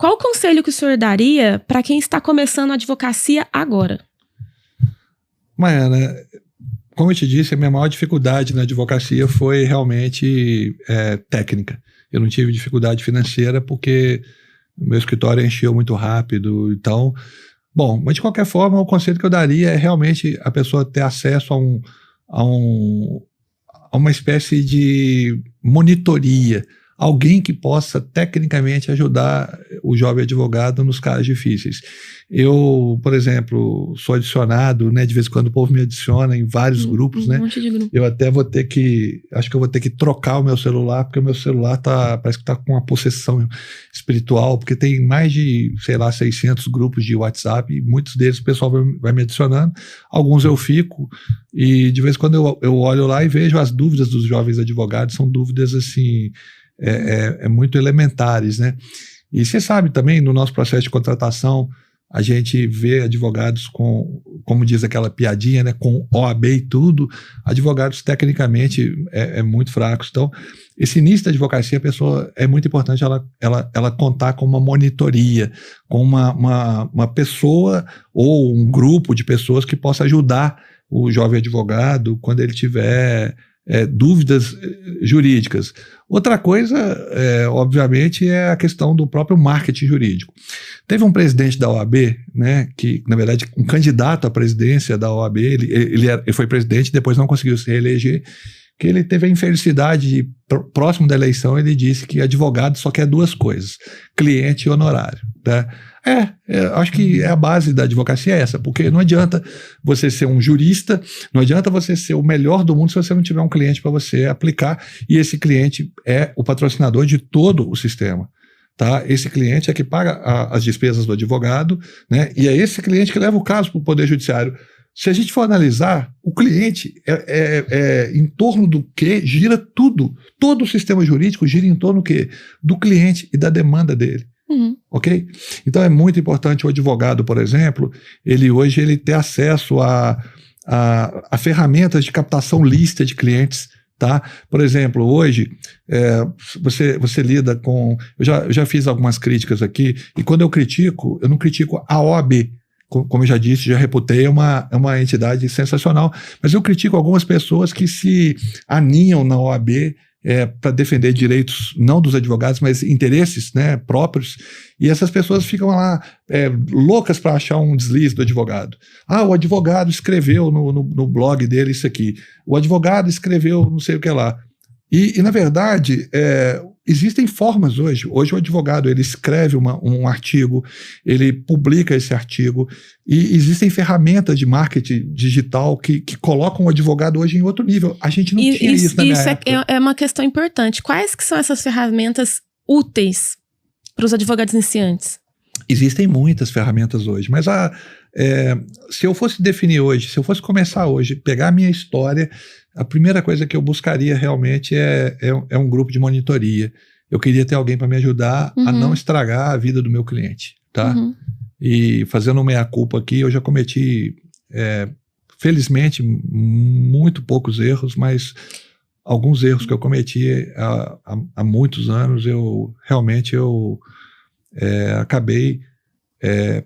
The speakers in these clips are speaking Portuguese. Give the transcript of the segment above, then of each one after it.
Qual o conselho que o senhor daria para quem está começando a advocacia agora? Maiana, como eu te disse, a minha maior dificuldade na advocacia foi realmente técnica. Eu não tive dificuldade financeira porque o meu escritório encheu muito rápido. Então, bom, mas de qualquer forma, o conselho que eu daria é realmente a pessoa ter acesso a uma espécie de monitoria, alguém que possa tecnicamente ajudar o jovem advogado nos casos difíceis. Eu, por exemplo, sou adicionado, né, de vez em quando o povo me adiciona em vários grupos, né? Monte de grupo. Eu até acho que eu vou ter que trocar o meu celular, porque o meu celular parece que está com uma possessão espiritual, porque tem mais de, sei lá, 600 grupos de WhatsApp, e muitos deles o pessoal vai me adicionando, alguns eu fico, e de vez em quando eu olho lá e vejo as dúvidas dos jovens advogados, são dúvidas assim, muito elementares, né? E você sabe também, no nosso processo de contratação, a gente vê advogados como diz aquela piadinha, né, com OAB e tudo, advogados tecnicamente muito fracos. Então, esse início da advocacia, a pessoa, é muito importante ela contar com uma monitoria, com uma pessoa ou um grupo de pessoas que possa ajudar o jovem advogado quando ele tiver dúvidas jurídicas. Outra coisa, obviamente, é a questão do próprio marketing jurídico. Teve um presidente da OAB, né, que, na verdade, um candidato à presidência da OAB, ele foi presidente e depois não conseguiu se reeleger, que ele teve a infelicidade de, próximo da eleição, ele disse que advogado só quer duas coisas, cliente e honorário, né? Acho que a base da advocacia é essa, porque não adianta você ser um jurista, não adianta você ser o melhor do mundo se você não tiver um cliente para você aplicar, e esse cliente é o patrocinador de todo o sistema. Tá? Esse cliente é que paga as despesas do advogado, né? E é esse cliente que leva o caso para o Poder Judiciário. Se a gente for analisar, o cliente em torno do que gira tudo. Todo o sistema jurídico gira em torno do quê? Do cliente e da demanda dele. Uhum. Ok? Então é muito importante o advogado, por exemplo, hoje ele ter acesso a ferramentas de captação lícita de clientes. Tá? Por exemplo, hoje você lida com... Eu já fiz algumas críticas aqui, e quando eu critico, eu não critico a OAB. Como eu já disse, já reputei, é uma entidade sensacional, mas eu critico algumas pessoas que se aninham na OAB para defender direitos, não dos advogados, mas interesses, né, próprios, e essas pessoas ficam lá loucas para achar um deslize do advogado. O advogado escreveu no blog dele isso aqui, o advogado escreveu não sei o que lá. E na verdade, existem formas hoje. Hoje o advogado ele escreve um artigo, ele publica esse artigo, e existem ferramentas de marketing digital que colocam o advogado hoje em outro nível. A gente não tinha isso na minha época. Isso é uma questão importante. Quais que são essas ferramentas úteis para os advogados iniciantes? Existem muitas ferramentas hoje, mas se eu fosse definir hoje, se eu fosse começar hoje, pegar a minha história, a primeira coisa que eu buscaria realmente é um grupo de monitoria. Eu queria ter alguém para me ajudar a não estragar a vida do meu cliente, tá? Uhum. E fazendo uma meia-culpa aqui, eu já cometi, felizmente, muito poucos erros, mas alguns erros que eu cometi há muitos anos, eu acabei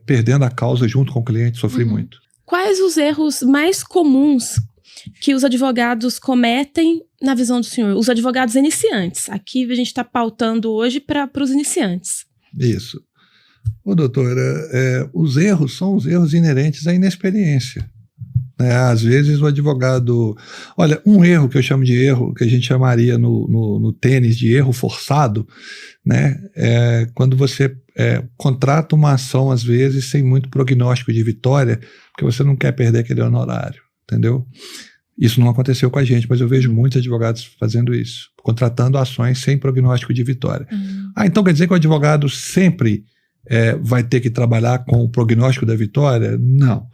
perdendo a causa junto com o cliente, sofri muito. Quais os erros mais comuns que os advogados cometem na visão do senhor? Os advogados iniciantes. Aqui a gente está pautando hoje para os iniciantes. Isso. Doutora, os erros são os erros inerentes à inexperiência. Às vezes o advogado... Olha, um erro que eu chamo de erro, que a gente chamaria no tênis de erro forçado, né, é quando você contrata uma ação, às vezes, sem muito prognóstico de vitória, porque você não quer perder aquele honorário, entendeu? Isso não aconteceu com a gente, mas eu vejo muitos advogados fazendo isso, contratando ações sem prognóstico de vitória. Então quer dizer que o advogado sempre vai ter que trabalhar com o prognóstico da vitória? Não.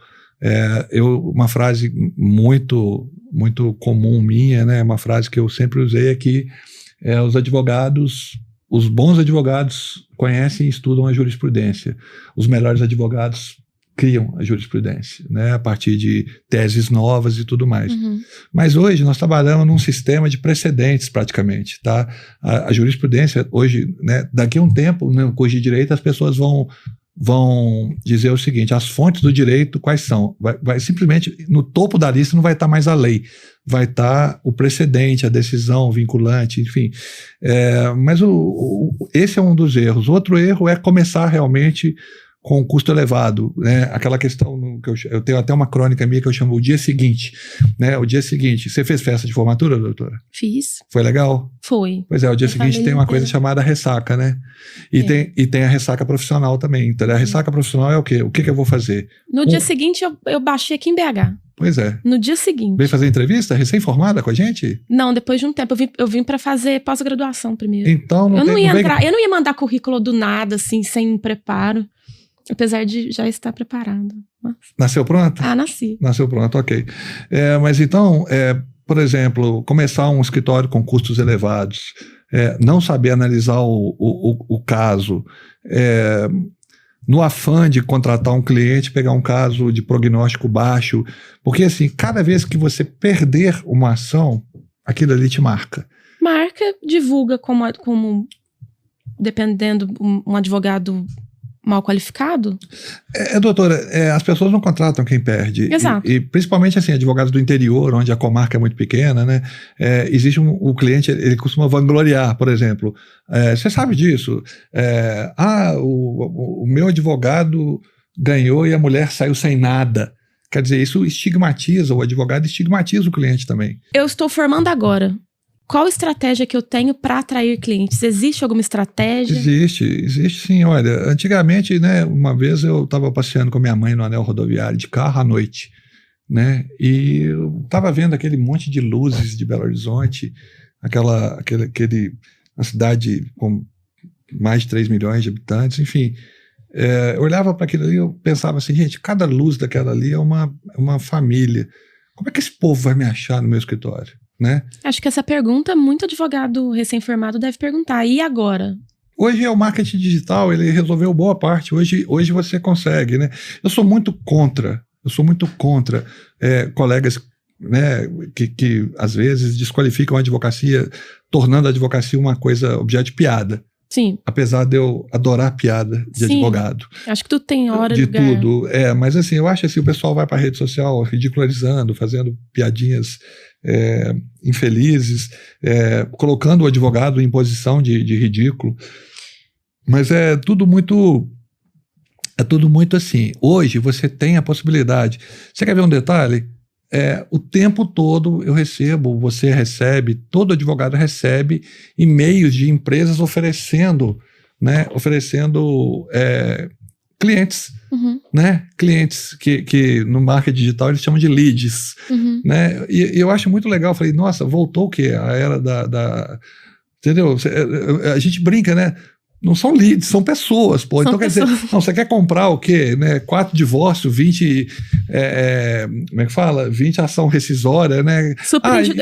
Uma frase muito, muito comum minha, né, uma frase que eu sempre usei é que os bons advogados conhecem e estudam a jurisprudência. Os melhores advogados criam a jurisprudência, né, a partir de teses novas e tudo mais. Uhum. Mas hoje nós trabalhamos num sistema de precedentes praticamente, tá? A jurisprudência hoje, né, daqui a um tempo, no curso de direito, as pessoas vão dizer o seguinte: as fontes do direito quais são? Vai simplesmente, no topo da lista não vai estar mais a lei, vai estar o precedente, a decisão vinculante, enfim. Mas esse é um dos erros. Outro erro é começar realmente com custo elevado, né? Aquela questão que eu tenho até uma crônica minha que eu chamo o dia seguinte, né? O dia seguinte. Você fez festa de formatura, doutora? Fiz. Foi legal? Foi. Pois é, o dia seguinte tem uma coisa chamada ressaca, né? E tem a ressaca profissional também. Então, a ressaca profissional é o quê? O que eu vou fazer? No dia seguinte, eu baixei aqui em BH. Pois é. No dia seguinte. Veio fazer entrevista recém-formada com a gente? Não, depois de um tempo. Eu vim pra fazer pós-graduação primeiro. Então, eu não ia mandar currículo do nada, assim, sem preparo. Apesar de já estar preparado. Mas... Nasceu pronto? Nasci. Nasceu pronto, ok. Mas então, por exemplo, começar um escritório com custos elevados, não saber analisar o caso, no afã de contratar um cliente, pegar um caso de prognóstico baixo, porque assim, cada vez que você perder uma ação, aquilo ali te marca. Marca, divulga como dependendo, um advogado mal qualificado? Doutora, as pessoas não contratam quem perde. Exato. E principalmente assim, advogados do interior, onde a comarca é muito pequena, né? Existe o cliente, ele costuma vangloriar, por exemplo. Você sabe disso? O meu advogado ganhou e a mulher saiu sem nada. Quer dizer, isso estigmatiza, o advogado estigmatiza o cliente também. Eu estou formando agora. Qual estratégia que eu tenho para atrair clientes? Existe alguma estratégia? Existe sim. Olha, antigamente, né, uma vez eu estava passeando com minha mãe no anel rodoviário de carro à noite, né, e eu estava vendo aquele monte de luzes de Belo Horizonte, uma cidade com mais de 3 milhões de habitantes, enfim. Eu olhava para aquilo ali e eu pensava assim, gente, cada luz daquela ali é uma família. Como é que esse povo vai me achar no meu escritório? Né? Acho que essa pergunta muito advogado recém-formado deve perguntar. E agora? Hoje o marketing digital, ele resolveu boa parte. Hoje você consegue, né? Eu sou muito contra colegas, né, que às vezes desqualificam a advocacia, tornando a advocacia uma coisa objeto de piada. Sim. Apesar de eu adorar piada de advogado. Acho que tudo tem hora de lugar. tudo. Mas assim, eu acho assim, o pessoal vai para a rede social ridicularizando, fazendo piadinhas infelizes, colocando o advogado em posição de ridículo. Mas é tudo muito assim. Hoje você tem a possibilidade. Você quer ver um detalhe? O tempo todo você recebe, todo advogado recebe e-mails de empresas oferecendo clientes, né? Clientes que no marketing digital eles chamam de leads, né? E eu acho muito legal. Eu falei, nossa, voltou o quê? A era entendeu? A gente brinca, né? Não são leads, são pessoas, pô. Então, quer dizer, você quer comprar o quê? Né? 4 divórcios, 20, como é que fala? 20 ação rescisória, né?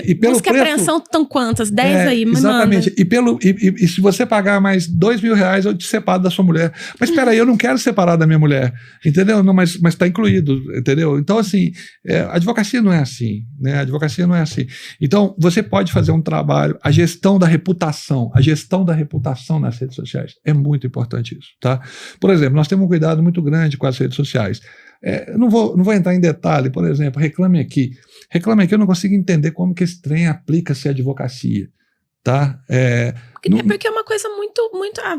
E pelo busca preço, apreensão estão quantas? 10 aí, mas exatamente. E se você pagar mais R$2.000, eu te separo da sua mulher. Mas espera aí, eu não quero separar da minha mulher, entendeu? Não, mas está incluído, entendeu? Então, assim, a advocacia não é assim, né? A advocacia não é assim. Então, você pode fazer um trabalho, a gestão da reputação nas redes sociais. É muito importante isso, tá? Por exemplo, nós temos um cuidado muito grande com as redes sociais. Não vou entrar em detalhe, por exemplo, Reclame Aqui, eu não consigo entender como que esse trem aplica-se à advocacia, tá? Porque é uma coisa muito,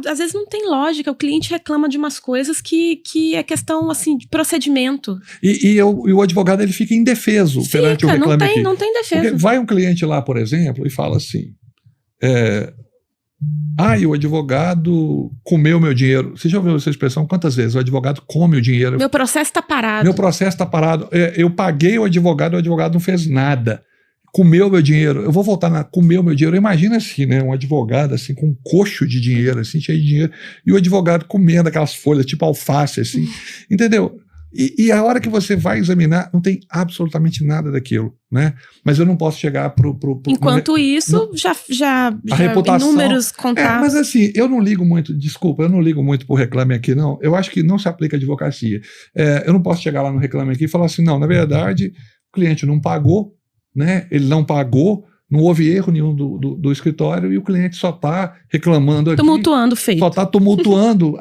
às vezes não tem lógica, o cliente reclama de umas coisas que é questão, assim, de procedimento. E o advogado, ele fica indefeso perante o Reclame Aqui. Não tem defesa. Porque vai um cliente lá, por exemplo, e fala assim, e o advogado comeu meu dinheiro. Você já ouviu essa expressão? Quantas vezes? O advogado come o dinheiro. Meu processo está parado. Eu paguei o advogado não fez nada. Comeu meu dinheiro. Eu vou voltar comeu meu dinheiro. Imagina assim, né? Um advogado assim, com um coxo de dinheiro, assim, cheio de dinheiro, e o advogado comendo aquelas folhas, tipo alface, assim. Entendeu? E a hora que você vai examinar, não tem absolutamente nada daquilo, né? Mas eu não posso chegar pro Enquanto isso, já a reputação, inúmeros contatos. Mas assim, eu não ligo muito, desculpa, eu não ligo muito pro Reclame Aqui, não. Eu acho que não se aplica a advocacia. Eu não posso chegar lá no Reclame Aqui e falar assim, não, na verdade, o cliente não pagou, né? Ele não pagou, não houve erro nenhum do escritório e o cliente só está reclamando aqui. Tumultuando o feito. Só está tumultuando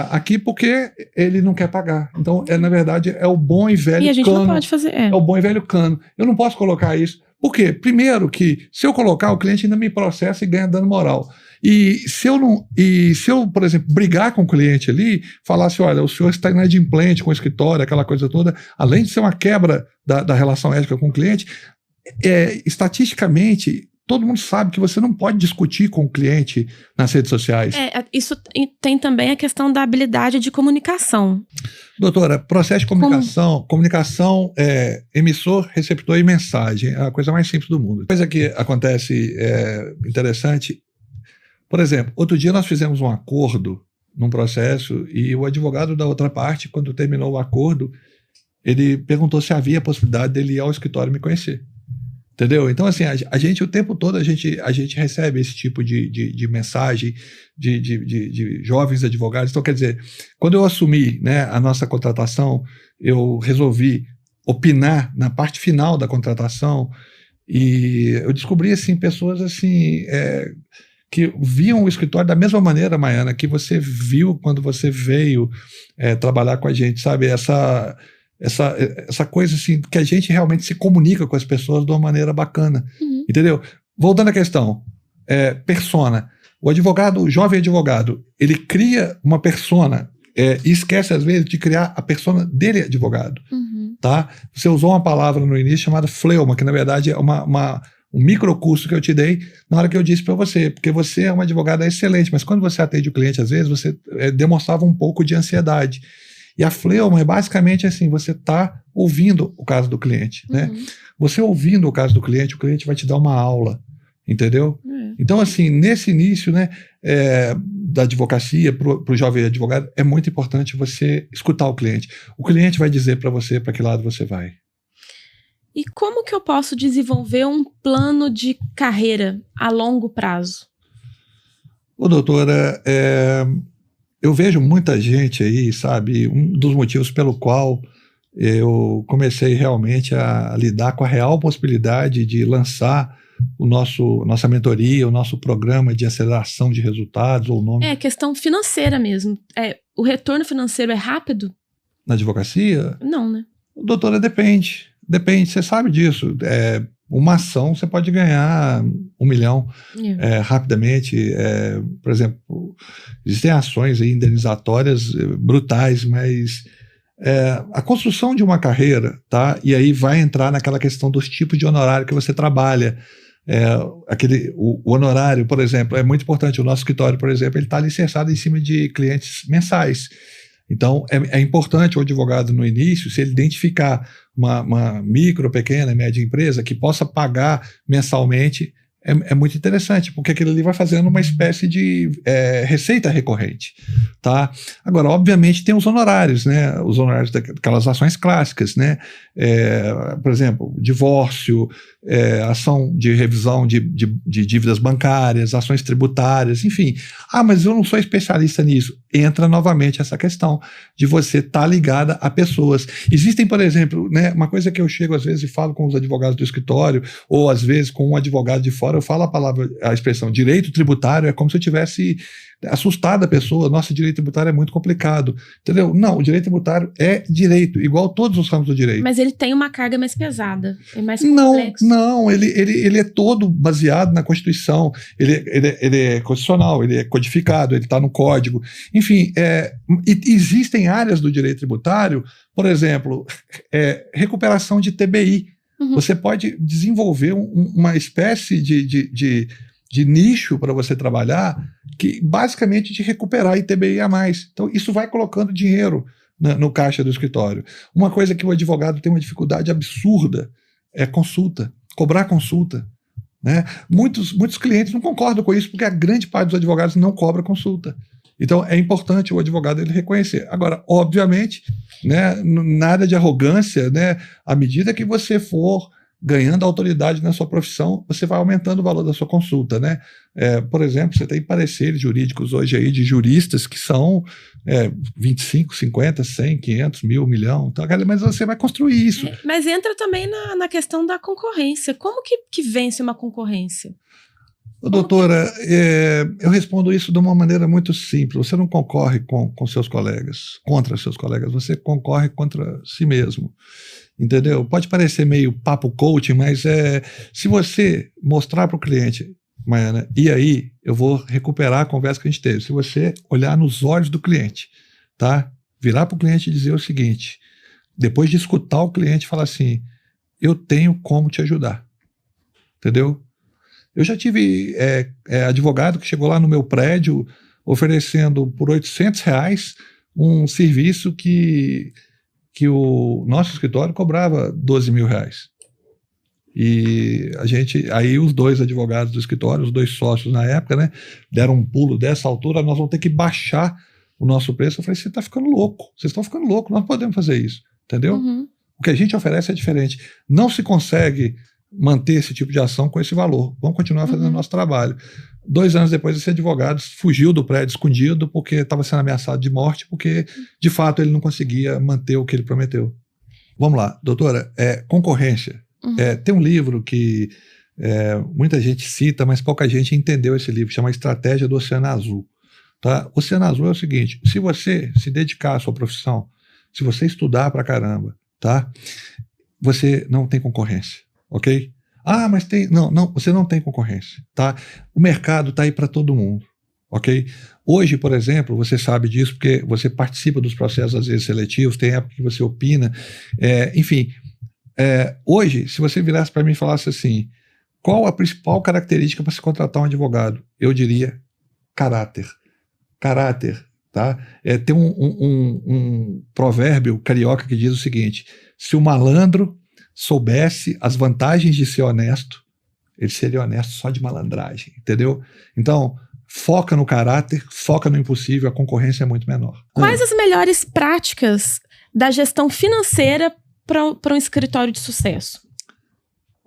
aqui porque ele não quer pagar. Então, na verdade, é o bom e velho cano. E a gente não pode fazer. É o bom e velho cano. Eu não posso colocar isso. Por quê? Primeiro que, se eu colocar, o cliente ainda me processa e ganha dano moral. E se eu, por exemplo, brigar com o cliente ali, falar assim, olha, o senhor está inadimplente com o escritório, aquela coisa toda, além de ser uma quebra da relação ética com o cliente, estatisticamente, todo mundo sabe que você não pode discutir com o cliente nas redes sociais. Isso tem também a questão da habilidade de comunicação. Doutora, processo de comunicação, comunicação é emissor, receptor e mensagem. É a coisa mais simples do mundo. Coisa que acontece interessante, por exemplo, outro dia nós fizemos um acordo num processo e o advogado da outra parte, quando terminou o acordo, ele perguntou se havia a possibilidade dele ir ao escritório me conhecer. Entendeu? Então, assim, a gente o tempo todo a gente recebe esse tipo de mensagem de jovens advogados. Então, quer dizer, quando eu assumi, né, a nossa contratação, eu resolvi opinar na parte final da contratação e eu descobri, assim, pessoas, assim, que viam o escritório da mesma maneira, Maiana, que você viu quando você veio trabalhar com a gente, sabe? Essa coisa assim, que a gente realmente se comunica com as pessoas de uma maneira bacana, entendeu? Voltando à questão, persona. O advogado, o jovem advogado, ele cria uma persona e esquece às vezes de criar a persona dele advogado, tá? Você usou uma palavra no início chamada fleuma, que na verdade é um microcurso que eu te dei na hora que eu disse para você, porque você é uma advogada excelente, mas quando você atende o cliente, às vezes, você demonstrava um pouco de ansiedade. E a fleuma é basicamente assim, você está ouvindo o caso do cliente, né? Você ouvindo o caso do cliente, o cliente vai te dar uma aula, entendeu? Então, assim, nesse início, né, da advocacia para o jovem advogado, é muito importante você escutar o cliente. O cliente vai dizer para você para que lado você vai. E como que eu posso desenvolver um plano de carreira a longo prazo? Ô, doutora, eu vejo muita gente aí, sabe, um dos motivos pelo qual eu comecei realmente a lidar com a real possibilidade de lançar nossa mentoria, o nosso programa de aceleração de resultados, ou o nome... questão financeira mesmo. O retorno financeiro é rápido? Na advocacia? Não, né? Doutora, depende, você sabe disso. Uma ação você pode ganhar 1 milhão rapidamente. Por exemplo, existem ações aí indenizatórias brutais, mas a construção de uma carreira, tá? E aí vai entrar naquela questão dos tipos de honorário que você trabalha. O honorário, por exemplo, é muito importante. O nosso escritório, por exemplo, ele está alicerçado em cima de clientes mensais. Então, é importante o advogado, no início, se ele identificar uma micro, pequena, média empresa que possa pagar mensalmente, é muito interessante, porque aquilo ali vai fazendo uma espécie de receita recorrente, tá? Agora, obviamente, tem os honorários, né? Os honorários daquelas ações clássicas, né? Por exemplo, divórcio, ação de revisão de dívidas bancárias, ações tributárias, enfim. Mas eu não sou especialista nisso. Entra novamente essa questão de você estar ligada a pessoas. Existem, por exemplo, né, uma coisa que eu chego às vezes e falo com os advogados do escritório, ou às vezes com um advogado de fora, eu falo a expressão direito tributário, é como se eu tivesse assustado a pessoa. Nossa, direito tributário é muito complicado, entendeu? Não, o direito tributário é direito, igual todos os ramos do direito. Mas ele tem uma carga mais pesada, é mais complexo. Não, ele é todo baseado na Constituição, ele é constitucional, ele é codificado, ele está no Código. Enfim, existem áreas do direito tributário, por exemplo, recuperação de TBI. Você pode desenvolver uma espécie de nicho para você trabalhar, que basicamente de recuperar ITBI a mais. Então, isso vai colocando dinheiro no caixa do escritório. Uma coisa que o advogado tem uma dificuldade absurda é consulta, cobrar consulta, né? Muitos clientes não concordam com isso, porque a grande parte dos advogados não cobra consulta. Então, é importante o advogado ele reconhecer. Agora, obviamente, né, nada de arrogância, né? À medida que você for ganhando autoridade na sua profissão, você vai aumentando o valor da sua consulta, né? Por exemplo, você tem pareceres jurídicos hoje aí de juristas que são 25, 50, 100, 500, 1.000, 1 milhão, então, mas você vai construir isso. Mas entra também na questão da concorrência. Como que vence uma concorrência? Doutora, eu respondo isso de uma maneira muito simples. Você não concorre com seus colegas, contra seus colegas, você concorre contra si mesmo. Entendeu? Pode parecer meio papo coaching, mas se você mostrar para o cliente, Maiana, e aí eu vou recuperar a conversa que a gente teve. Se você olhar nos olhos do cliente, tá? Virar para o cliente e dizer o seguinte, depois de escutar o cliente falar assim, eu tenho como te ajudar. Entendeu? Eu já tive advogado que chegou lá no meu prédio oferecendo por R$800 um serviço que o nosso escritório cobrava R$12.000. E aí os dois advogados do escritório, os dois sócios na época, né, deram um pulo dessa altura, nós vamos ter que baixar o nosso preço. Eu falei, você está ficando louco, vocês estão ficando loucos, nós não podemos fazer isso, entendeu? Uhum. O que a gente oferece é diferente. Não se consegue manter esse tipo de ação com esse valor. Vamos continuar fazendo o nosso trabalho. 2 anos depois, esse advogado fugiu do prédio escondido porque estava sendo ameaçado de morte, porque, de fato, ele não conseguia manter o que ele prometeu. Vamos lá, doutora, concorrência. Uhum. Tem um livro que muita gente cita, mas pouca gente entendeu esse livro, chama Estratégia do Oceano Azul. Tá? O Oceano Azul é o seguinte, se você se dedicar à sua profissão, se você estudar pra caramba, tá? Você não tem concorrência. Ok? Mas tem... Não, você não tem concorrência, tá? O mercado tá aí para todo mundo, ok? Hoje, por exemplo, você sabe disso porque você participa dos processos, às vezes, seletivos, tem época que você opina, enfim. Hoje, se você virasse para mim e falasse assim, qual a principal característica para se contratar um advogado? Eu diria caráter. Caráter, tá? Tem um provérbio carioca que diz o seguinte, se o malandro soubesse as vantagens de ser honesto, ele seria honesto só de malandragem, entendeu? Então, foca no caráter, foca no impossível, a concorrência é muito menor. Quais as melhores práticas da gestão financeira para um escritório de sucesso?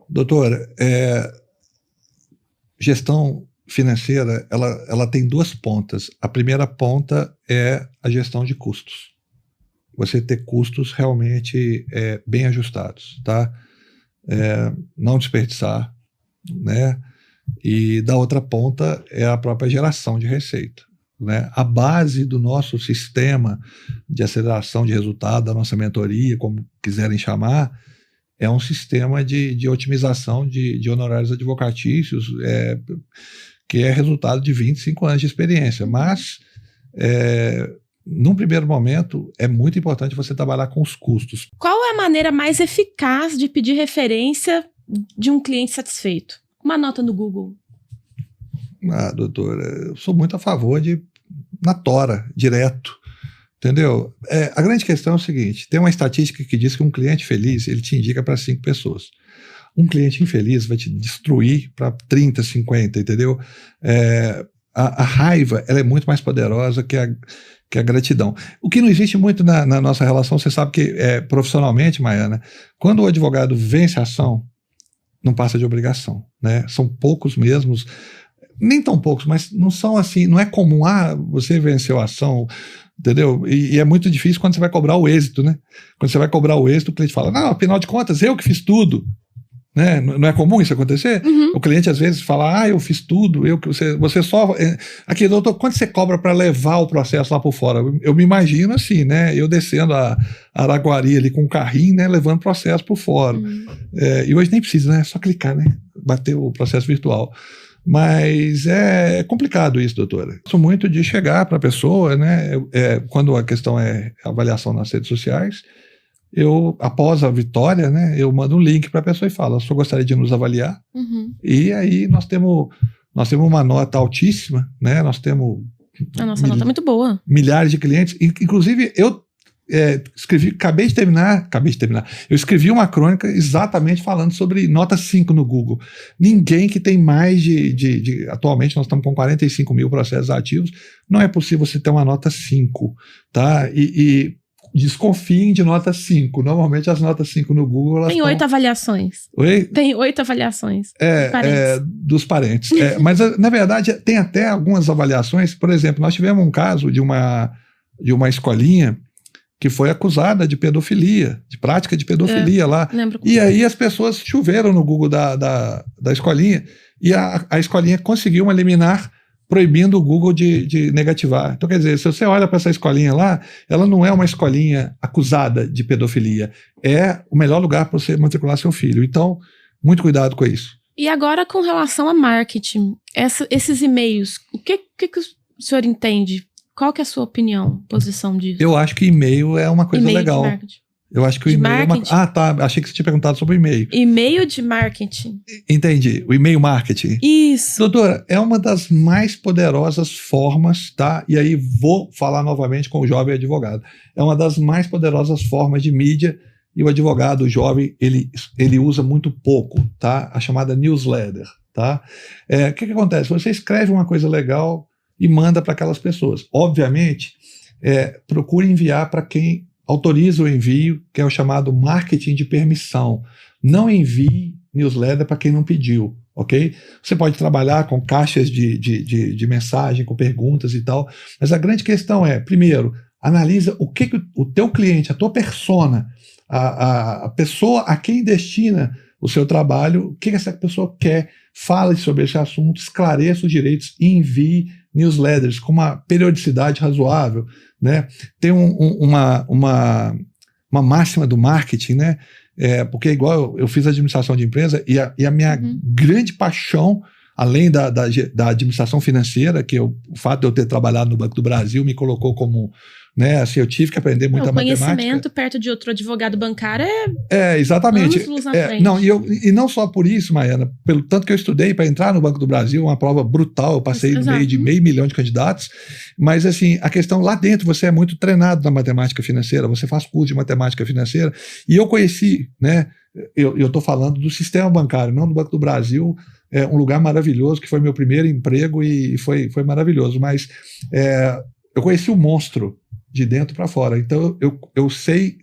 Doutora, gestão financeira, ela tem 2 pontas. A primeira ponta é a gestão de custos. Você ter custos realmente bem ajustados, tá? Não desperdiçar, né? E da outra ponta é a própria geração de receita, né? A base do nosso sistema de aceleração de resultado, da nossa mentoria, como quiserem chamar, é um sistema de otimização de honorários advocatícios, que é resultado de 25 anos de experiência, mas num primeiro momento, é muito importante você trabalhar com os custos. Qual é a maneira mais eficaz de pedir referência de um cliente satisfeito? Uma nota no Google. Doutora, eu sou muito a favor de na tora, direto. Entendeu? A grande questão é o seguinte, tem uma estatística que diz que um cliente feliz, ele te indica para 5 pessoas. Um cliente infeliz vai te destruir para 30, 50, entendeu? A raiva, ela é muito mais poderosa que a gratidão. O que não existe muito na nossa relação, você sabe que profissionalmente, Maiana, quando o advogado vence a ação, não passa de obrigação, né? São poucos mesmos, nem tão poucos, mas não são assim, não é comum, você venceu a ação, entendeu? E é muito difícil quando você vai cobrar o êxito, né? Quando você vai cobrar o êxito, o cliente fala, não, afinal de contas, eu que fiz tudo. Né? Não é comum isso acontecer? Uhum. O cliente às vezes fala, eu fiz tudo, você só... Aqui, doutor, quanto você cobra para levar o processo lá por fora? Eu me imagino assim, né? Eu descendo a Araguari ali com um carrinho, né? Levando o processo por fora. Uhum. E hoje nem precisa, né? É só clicar, né? Bater o processo virtual. Mas é complicado isso, doutora. Gosto muito de chegar para a pessoa, né? Quando a questão é avaliação nas redes sociais, após a vitória, né, eu mando um link para a pessoa e falo, só gostaria de nos avaliar. Uhum. E aí nós temos uma nota altíssima, né? Nós temos a nossa nota é muito boa. Milhares de clientes. Inclusive, eu acabei de terminar. Eu escrevi uma crônica exatamente falando sobre nota 5 no Google. Ninguém que tem mais atualmente nós estamos com 45 mil processos ativos, não é possível você ter uma nota 5, tá? E desconfiem de nota 5. Normalmente as notas 5 no Google... Elas tem 8 avaliações. Oi? Tem 8 avaliações. Dos parentes. Mas, na verdade, tem até algumas avaliações. Por exemplo, nós tivemos um caso de uma escolinha que foi acusada de pedofilia, de prática de pedofilia lá. E aí as pessoas choveram no Google da escolinha e a escolinha conseguiu uma liminar proibindo o Google de negativar. Então, quer dizer, se você olha para essa escolinha lá, ela não é uma escolinha acusada de pedofilia. É o melhor lugar para você matricular seu filho. Então, muito cuidado com isso. E agora, com relação a marketing, esses e-mails, o que o senhor entende? Qual que é a sua opinião, posição disso? Eu acho que e-mail é uma coisa legal. De marketing. Eu acho que o e-mail é uma... Ah, tá. Achei que você tinha perguntado sobre o e-mail. E-mail de marketing. Entendi. O e-mail marketing. Isso. Doutora, é uma das mais poderosas formas, tá? E aí vou falar novamente com o jovem advogado. É uma das mais poderosas formas de mídia e o advogado, o jovem, ele usa muito pouco, tá? A chamada newsletter, tá? O que acontece? Você escreve uma coisa legal e manda para aquelas pessoas. Obviamente, procure enviar para quem autoriza o envio, que é o chamado marketing de permissão. Não envie newsletter para quem não pediu, ok? Você pode trabalhar com caixas de mensagem, com perguntas e tal, mas a grande questão é, primeiro, analisa o que o teu cliente, a tua persona, a pessoa a quem destina o seu trabalho, o que essa pessoa quer, fale sobre esse assunto, esclareça os direitos e envie newsletters com uma periodicidade razoável, né? Tem uma máxima do marketing, né? Porque igual eu fiz administração de empresa e a minha grande paixão, além da administração financeira, que o fato de eu ter trabalhado no Banco do Brasil me colocou como, né, assim, eu tive que aprender muita matemática. O conhecimento perto de outro advogado bancário exatamente. Anos-luz na frente. Não, e não só por isso, Maiana, pelo tanto que eu estudei para entrar no Banco do Brasil, uma prova brutal, eu passei no meio de 500 mil de candidatos, mas assim, a questão lá dentro, você é muito treinado na matemática financeira, você faz curso de matemática financeira, e eu conheci, né, eu estou falando do sistema bancário, não do Banco do Brasil, um lugar maravilhoso, que foi meu primeiro emprego e foi maravilhoso, mas eu conheci o monstro de dentro para fora, então eu sei,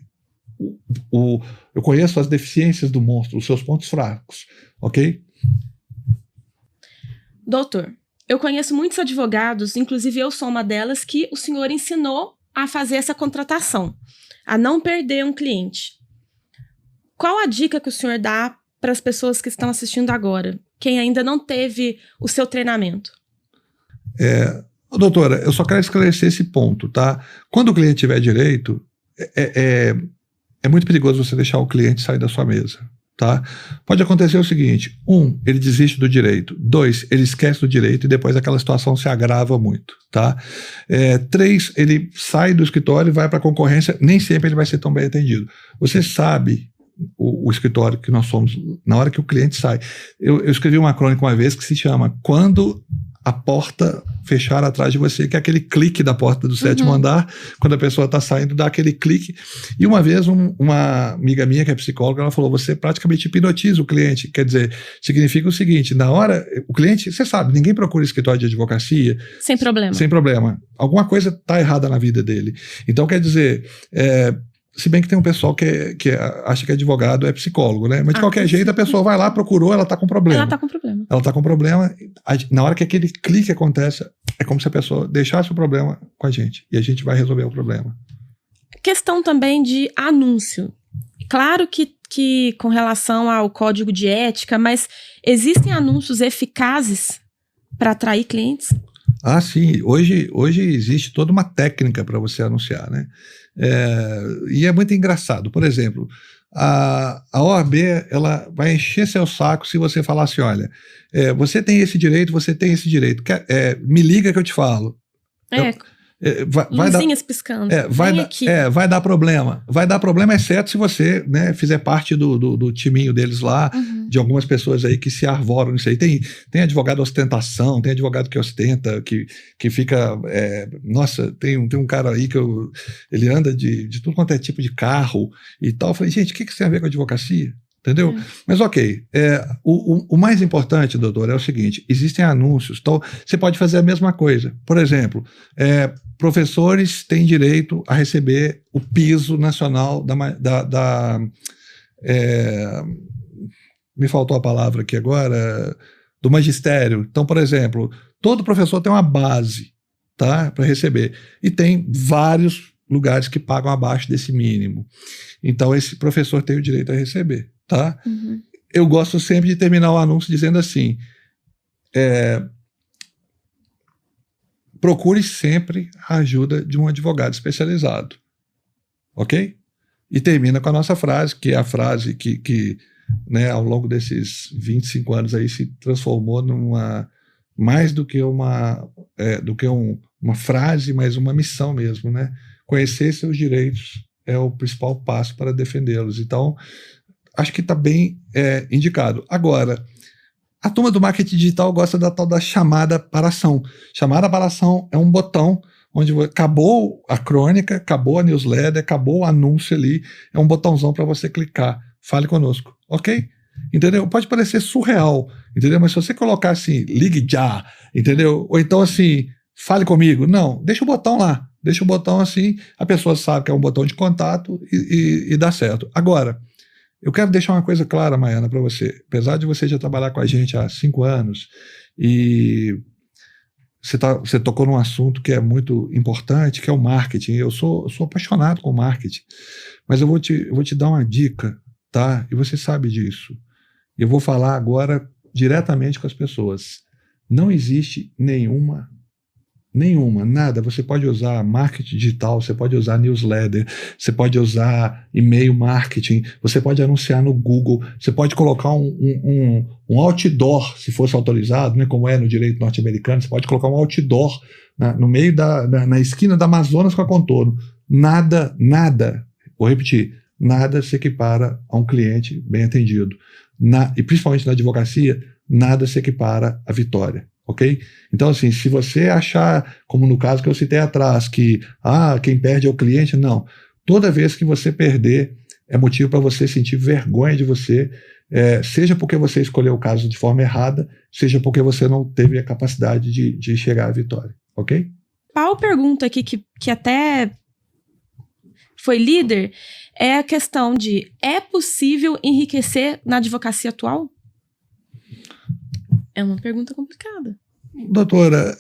eu conheço as deficiências do monstro, os seus pontos fracos, ok? Doutor, eu conheço muitos advogados, inclusive eu sou uma delas, que o senhor ensinou a fazer essa contratação, a não perder um cliente. Qual a dica que o senhor dá para as pessoas que estão assistindo agora, quem ainda não teve o seu treinamento? Doutora, eu só quero esclarecer esse ponto, tá? Quando o cliente tiver direito, é muito perigoso você deixar o cliente sair da sua mesa, tá? Pode acontecer o seguinte: 1, ele desiste do direito. 2, ele esquece do direito e depois aquela situação se agrava muito, tá? 3, ele sai do escritório e vai para a concorrência, nem sempre ele vai ser tão bem atendido. Você sabe o escritório que nós somos na hora que o cliente sai. Eu escrevi uma crônica uma vez que se chama Quando a Porta Fechar Atrás de Você, que é aquele clique da porta do 7º andar, quando a pessoa está saindo, dá aquele clique. E uma vez uma amiga minha que é psicóloga, ela falou, você praticamente hipnotiza o cliente, quer dizer, significa o seguinte, na hora, o cliente, você sabe, ninguém procura escritório de advocacia sem problema. Sem problema. Alguma coisa está errada na vida dele. Então, quer dizer, se bem que tem um pessoal que acha que advogado é psicólogo, né? Mas de qualquer jeito a pessoa vai lá, procurou, ela está com problema. Ela está com problema. Ela está com problema. Na hora que aquele clique acontece, é como se a pessoa deixasse o problema com a gente. E a gente vai resolver o problema. Questão também de anúncio. Claro que com relação ao código de ética, mas existem anúncios eficazes para atrair clientes? Ah, sim. Hoje existe toda uma técnica para você anunciar, né? E é muito engraçado. Por exemplo, a OAB ela vai encher seu saco se você falar assim, olha, você tem esse direito, me liga que eu te falo. Luzinhas piscando. Vai dar problema. Vai dar problema, exceto se você, né, fizer parte do timinho deles lá, de algumas pessoas aí que se arvoram nisso aí. Tem advogado ostentação, tem advogado que ostenta, que fica... nossa, tem um cara aí que ele anda de tudo quanto é tipo de carro e tal. Eu falei, gente, o que isso tem a ver com a advocacia? Entendeu? Mas ok, o mais importante, doutor, é o seguinte, existem anúncios, então você pode fazer a mesma coisa. Por exemplo, professores têm direito a receber o piso nacional me faltou a palavra aqui agora, do magistério. Então, por exemplo, todo professor tem uma base, tá, para receber, e tem vários lugares que pagam abaixo desse mínimo. Então, esse professor tem o direito a receber. Tá? Eu gosto sempre de terminar o anúncio dizendo assim, procure sempre a ajuda de um advogado especializado, ok? E termina com a nossa frase, que é a frase que né, ao longo desses 25 anos aí se transformou numa, mais do que uma frase, mas uma missão mesmo, né? Conhecer seus direitos é o principal passo para defendê-los. Então, acho que está bem indicado. Agora, a turma do marketing digital gosta da tal da chamada para ação. Chamada para ação é um botão onde acabou a crônica, acabou a newsletter, acabou o anúncio ali, é um botãozão para você clicar. Fale conosco, ok? Entendeu? Pode parecer surreal, entendeu? Mas se você colocar assim, ligue já, entendeu? Ou então assim, fale comigo. Não, deixa o botão lá. Deixa o botão assim, a pessoa sabe que é um botão de contato e dá certo. Agora, eu quero deixar uma coisa clara, Maiana, para você. Apesar de você já trabalhar com a gente há 5 anos e você tocou num assunto que é muito importante, que é o marketing. Eu sou apaixonado com marketing, mas eu vou te dar uma dica, tá? E você sabe disso. Eu vou falar agora diretamente com as pessoas. Não existe nada. Você pode usar marketing digital, você pode usar newsletter, você pode usar e-mail marketing, você pode anunciar no Google, você pode colocar um outdoor, se fosse autorizado, né, como é no direito norte-americano, você pode colocar um outdoor no meio na esquina da Amazonas com a Contorno. Nada, vou repetir, nada se equipara a um cliente bem atendido. E principalmente na advocacia, nada se equipara à vitória. Ok? Então, assim, se você achar, como no caso que eu citei atrás, que quem perde é o cliente, não. Toda vez que você perder, é motivo para você sentir vergonha de você, seja porque você escolheu o caso de forma errada, seja porque você não teve a capacidade de chegar à vitória. Ok? Paulo pergunta aqui que até foi líder, é a questão de: é possível enriquecer na advocacia atual? É uma pergunta complicada. Doutora,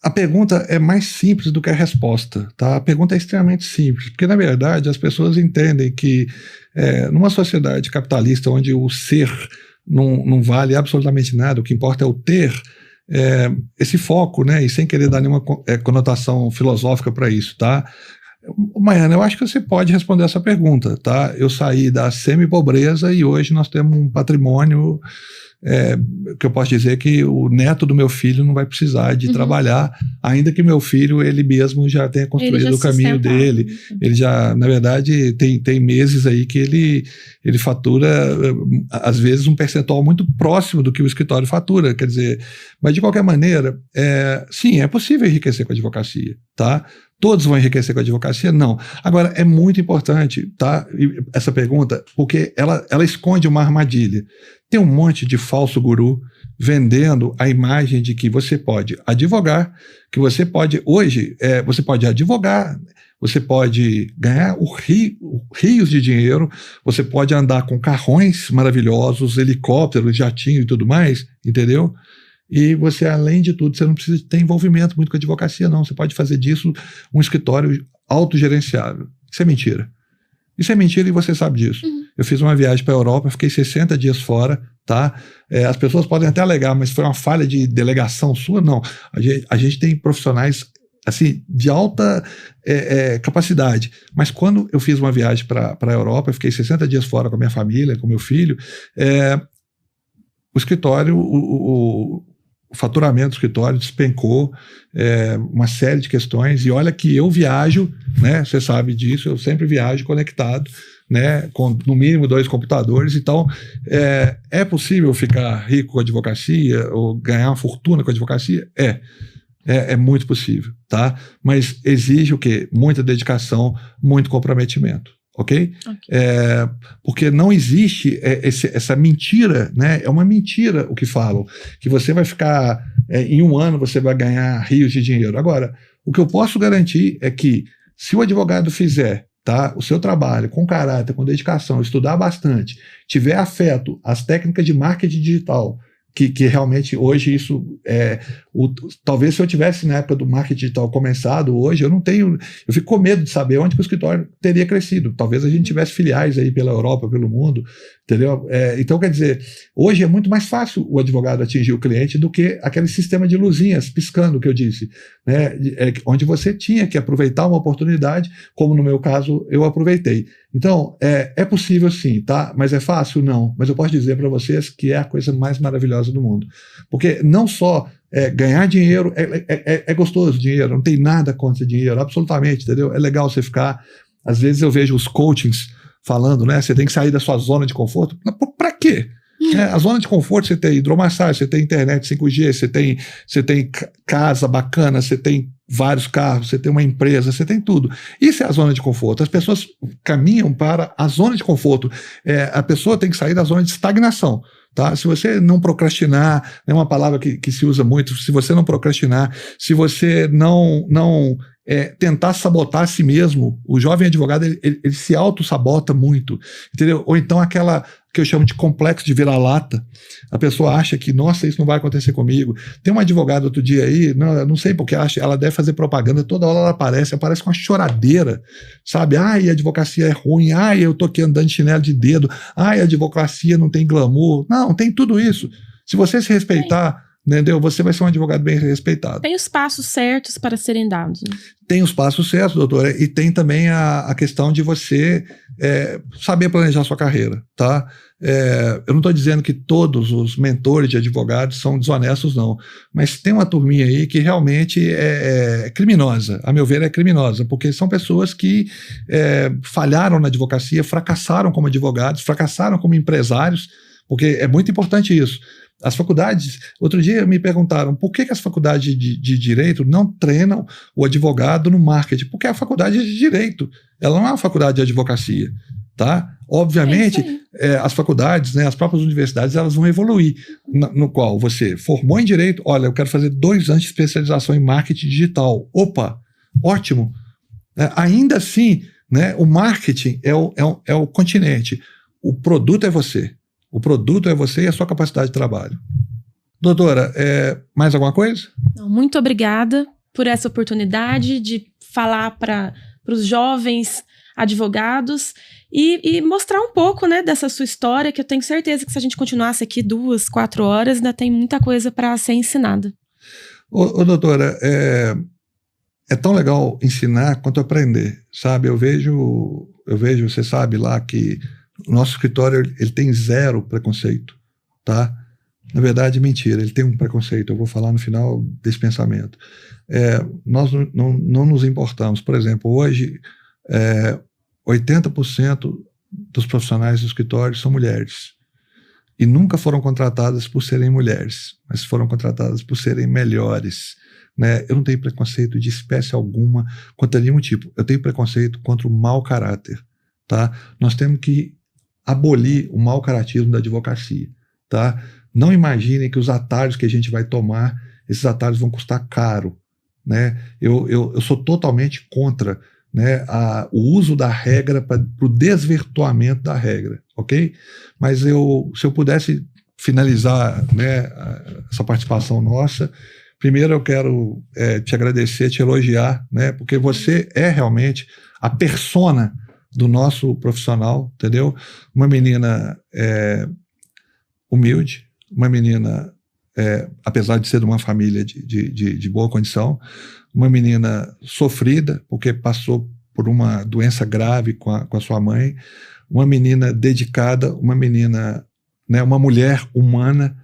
a pergunta é mais simples do que a resposta, tá? A pergunta é extremamente simples, porque, na verdade, as pessoas entendem que numa sociedade capitalista onde o ser não vale absolutamente nada, o que importa é o ter, esse foco, né? E sem querer dar nenhuma conotação filosófica para isso, tá? Maiana, eu acho que você pode responder essa pergunta, tá? Eu saí da semi-pobreza e hoje nós temos um patrimônio que eu posso dizer que o neto do meu filho não vai precisar de trabalhar, ainda que meu filho, ele mesmo já tenha construído o caminho dele. Ele já, na verdade, tem meses aí que ele fatura, às vezes, um percentual muito próximo do que o escritório fatura, quer dizer, mas de qualquer maneira, sim, é possível enriquecer com a advocacia, tá? Todos vão enriquecer com a advocacia? Não. Agora, é muito importante, tá, essa pergunta, porque ela esconde uma armadilha. Tem um monte de falso guru vendendo a imagem de que você pode advogar, que você pode, hoje, você pode advogar, você pode ganhar rios de dinheiro, você pode andar com carrões maravilhosos, helicópteros, jatinho e tudo mais, entendeu? E você, além de tudo, você não precisa ter envolvimento muito com a advocacia, não. Você pode fazer disso um escritório autogerenciável. Isso é mentira. Isso é mentira e você sabe disso. Eu fiz uma viagem para a Europa, fiquei 60 dias fora, tá? As pessoas podem até alegar, mas foi uma falha de delegação sua? Não. A gente tem profissionais assim, de alta capacidade. Mas quando eu fiz uma viagem para a Europa, eu fiquei 60 dias fora com a minha família, com meu filho, o escritório, o faturamento do escritório despencou, uma série de questões, e olha que eu viajo, né, você sabe disso, eu sempre viajo conectado, né, com no mínimo 2 computadores, então é possível ficar rico com a advocacia, ou ganhar uma fortuna com a advocacia? É muito possível, tá? Mas exige o quê? Muita dedicação, muito comprometimento. Ok? Porque não existe essa mentira, né? É uma mentira o que falam, que você vai ficar, em um ano você vai ganhar rios de dinheiro. Agora, o que eu posso garantir é que se o advogado fizer, tá, o seu trabalho com caráter, com dedicação, estudar bastante, tiver afeto às técnicas de marketing digital, que realmente hoje isso talvez se eu tivesse na época do marketing digital começado hoje, eu fico com medo de saber onde que o escritório teria crescido. Talvez a gente tivesse filiais aí pela Europa, pelo mundo, entendeu? Então, quer dizer, hoje é muito mais fácil o advogado atingir o cliente do que aquele sistema de luzinhas piscando que eu disse, né? Onde você tinha que aproveitar uma oportunidade, como no meu caso eu aproveitei. Então, é possível sim, tá? Mas é fácil? Não. Mas eu posso dizer para vocês que é a coisa mais maravilhosa do mundo. Porque não só ganhar dinheiro, é gostoso dinheiro, não tem nada contra dinheiro, absolutamente, entendeu? É legal você ficar. Às vezes eu vejo os coachings falando, né? Você tem que sair da sua zona de conforto. Para quê? A zona de conforto, você tem hidromassagem, você tem internet 5G, você tem casa bacana, você tem vários carros, você tem uma empresa, você tem tudo. Isso é a zona de conforto. As pessoas caminham para a zona de conforto. A pessoa tem que sair da zona de estagnação. Tá? Se você não procrastinar, é uma palavra que se usa muito, se você não procrastinar, se você não tentar sabotar a si mesmo, o jovem advogado ele se auto-sabota muito, entendeu? Ou então aquela que eu chamo de complexo de vira-lata, a pessoa acha que, nossa, isso não vai acontecer comigo. Tem uma advogada outro dia aí, não sei porque, ela deve fazer propaganda, toda hora ela aparece com uma choradeira, sabe? Ai, a advocacia é ruim, ai, eu tô aqui andando de chinelo de dedo, ai, a advocacia não tem glamour. Não, tem tudo isso. Se você se respeitar, entendeu? Você vai ser um advogado bem respeitado. Tem os passos certos para serem dados, né? Tem os passos certos, doutora, e tem também a questão de você saber planejar sua carreira, tá? Eu não estou dizendo que todos os mentores de advogados são desonestos, não, mas tem uma turminha aí que realmente é criminosa, a meu ver é criminosa, porque são pessoas que falharam na advocacia, fracassaram como advogados, fracassaram como empresários, porque é muito importante isso. As faculdades, outro dia me perguntaram por que as faculdades de direito não treinam o advogado no marketing? Porque a faculdade é de direito, ela não é uma faculdade de advocacia, tá? Obviamente, as faculdades, né, as próprias universidades, elas vão evoluir, no qual você formou em direito, olha, eu quero fazer 2 anos de especialização em marketing digital. Opa, ótimo. Ainda assim, né, o marketing é o continente, o produto é você. O produto é você e a sua capacidade de trabalho. Doutora, mais alguma coisa? Não, muito obrigada por essa oportunidade de falar para os jovens advogados e mostrar um pouco, né, dessa sua história, que eu tenho certeza que se a gente continuasse aqui 2, 4 horas, ainda tem muita coisa para ser ensinada. Doutora, é tão legal ensinar quanto aprender, sabe? Eu vejo, você sabe lá que o nosso escritório ele tem 0 preconceito, tá? Na verdade, mentira, ele tem um preconceito, eu vou falar no final desse pensamento. Nós não nos importamos. Por exemplo, hoje, 80% dos profissionais do escritório são mulheres. E nunca foram contratadas por serem mulheres, mas foram contratadas por serem melhores. Né? Eu não tenho preconceito de espécie alguma contra nenhum tipo. Eu tenho preconceito contra o mau caráter. Tá? Nós temos que abolir o mau caratismo da advocacia, tá? Não imaginem que os atalhos que a gente vai tomar, esses atalhos vão custar caro, né? Eu sou totalmente contra, né, o uso da regra para o desvirtuamento da regra, ok? Mas se eu pudesse finalizar, né, essa participação nossa, primeiro eu quero te agradecer, te elogiar, né, porque você é realmente a persona do nosso profissional, entendeu? Uma menina humilde, uma menina, apesar de ser de uma família de boa condição, uma menina sofrida, porque passou por uma doença grave com a sua mãe, uma menina dedicada, uma menina, né, uma mulher humana,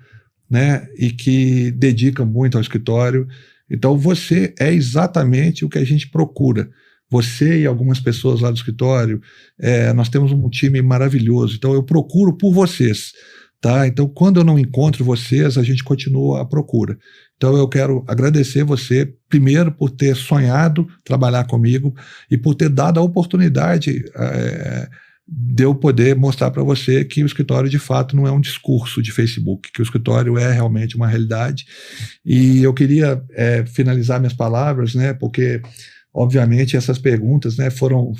né, e que dedica muito ao escritório. Então você é exatamente o que a gente procura. Você e algumas pessoas lá do escritório, nós temos um time maravilhoso, então eu procuro por vocês, tá? Então quando eu não encontro vocês, a gente continua a procura. Então eu quero agradecer você, primeiro por ter sonhado trabalhar comigo e por ter dado a oportunidade de eu poder mostrar para você que o escritório de fato não é um discurso de Facebook, que o escritório é realmente uma realidade. E eu queria finalizar minhas palavras, né, porque obviamente essas perguntas, né, foram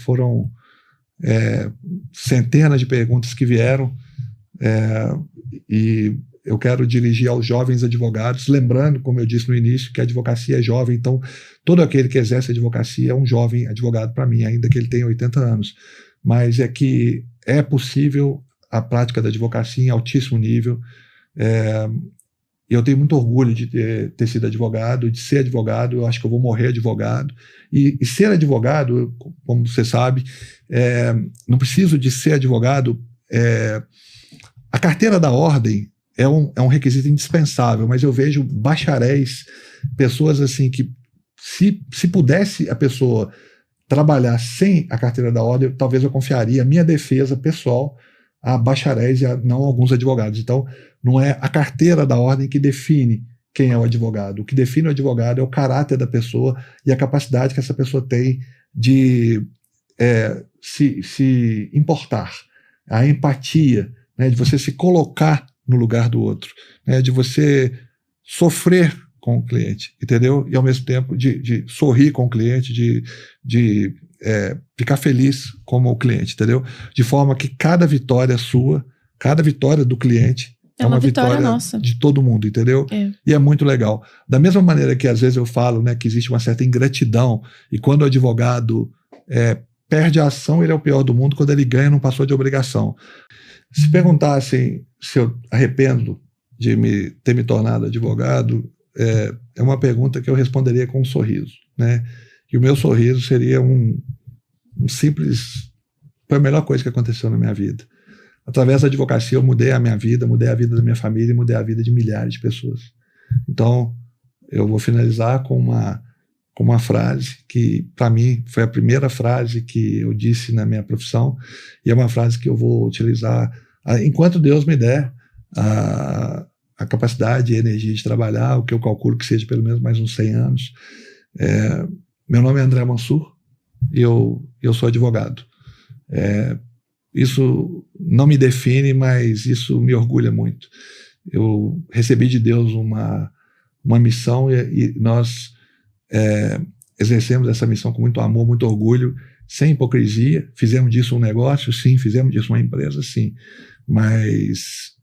centenas de perguntas que vieram, e eu quero dirigir aos jovens advogados, lembrando, como eu disse no início, que a advocacia é jovem, então todo aquele que exerce advocacia é um jovem advogado para mim, ainda que ele tenha 80 anos. Mas é que é possível a prática da advocacia em altíssimo nível. Eu tenho muito orgulho de ter sido advogado, de ser advogado. Eu acho que eu vou morrer advogado. E ser advogado, como você sabe, não preciso de ser advogado. A carteira da ordem é um requisito indispensável, mas eu vejo bacharéis, pessoas assim que, se pudesse a pessoa trabalhar sem a carteira da ordem, talvez eu confiaria a minha defesa pessoal a bacharéis e não a alguns advogados. Então, não é a carteira da ordem que define quem é o advogado. O que define o advogado é o caráter da pessoa e a capacidade que essa pessoa tem de se importar, a empatia, né, de você se colocar no lugar do outro, né, de você sofrer com o cliente, entendeu? E ao mesmo tempo de sorrir com o cliente, de ficar feliz como o cliente, entendeu? De forma que cada vitória sua, cada vitória do cliente é uma vitória nossa, de todo mundo, entendeu? E é muito legal. Da mesma maneira que às vezes eu falo, né, que existe uma certa ingratidão, e quando o advogado perde a ação, ele é o pior do mundo, quando ele ganha, não passou de obrigação. Se perguntassem se eu arrependo de ter me tornado advogado, é uma pergunta que eu responderia com um sorriso, né? E o meu sorriso seria um simples... Foi a melhor coisa que aconteceu na minha vida. Através da advocacia eu mudei a minha vida, mudei a vida da minha família e mudei a vida de milhares de pessoas. Então, eu vou finalizar com uma frase que, para mim, foi a primeira frase que eu disse na minha profissão, e é uma frase que eu vou utilizar enquanto Deus me der a capacidade e a energia de trabalhar, o que eu calculo que seja pelo menos mais uns 100 anos. Meu nome é André Mansur e eu sou advogado. Isso não me define, mas isso me orgulha muito. Eu recebi de Deus uma missão e nós exercemos essa missão com muito amor, muito orgulho, sem hipocrisia. Fizemos disso um negócio? Sim. Fizemos disso uma empresa? Sim. Mas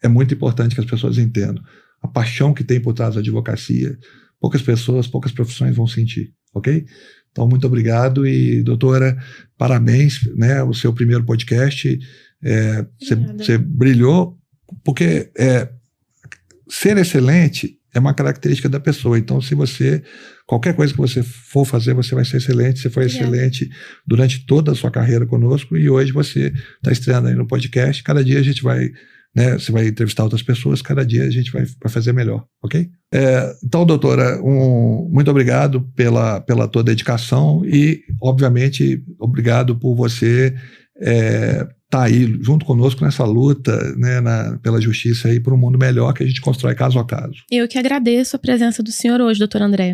é muito importante que as pessoas entendam a paixão que tem por trás da advocacia. Poucas pessoas, poucas profissões vão sentir, ok? Então, muito obrigado e, doutora, parabéns, né, o seu primeiro podcast. Você brilhou, porque ser excelente é uma característica da pessoa. Então, qualquer coisa que você for fazer, você vai ser excelente. Você foi excelente durante toda a sua carreira conosco e hoje você está estreando aí no podcast. Cada dia a gente vai... né, você vai entrevistar outras pessoas, cada dia a gente vai fazer melhor, ok? Então, doutora, muito obrigado pela tua dedicação e, obviamente, obrigado por você estar aí junto conosco nessa luta, né, pela justiça e por um mundo melhor que a gente constrói caso a caso. Eu que agradeço a presença do senhor hoje, doutor André.